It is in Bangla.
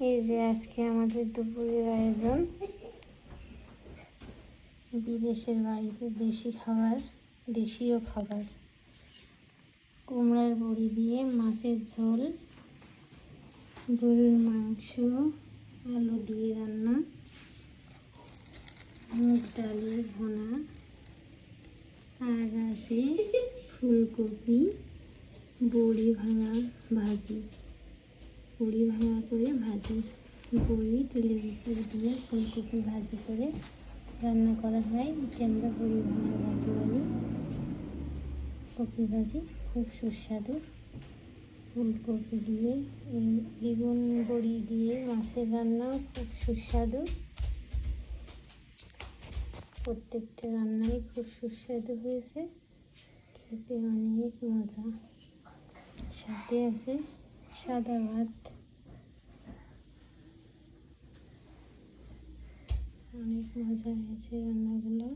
এই যে আজকে আমাদের দুপুরের আয়োজন, বিদেশের বাড়িতে দেশি খাবার, দেশীয় খাবার। কুমড়ার বড়ি দিয়ে মাছের ঝোল, গরুর মাংস, আলু দিয়ে রান্না, মুগ ডালের ভুনা, আর আছে ফুলকপি বড়ি ভাঙা ভাজি, বড়ি ভাঙা করে ভাজি, বড়ি তেলের উপর দিয়ে ফুলকপি ভাজি করে রান্না করা হয়। একে আমরা বড়ি ভাঙা ভাজি বলি। কপি ভাজি খুব সুস্বাদু। ফুলকপি দিয়ে বেগুন বড়ি দিয়ে মাছের রান্নাও খুব সুস্বাদু। প্রত্যেকটা রান্নাই খুব সুস্বাদু হয়েছে, খেতে অনেক মজা। সাথে আছে সাদা ভাত, অনেক মজা হয়েছে রান্নাগুলো।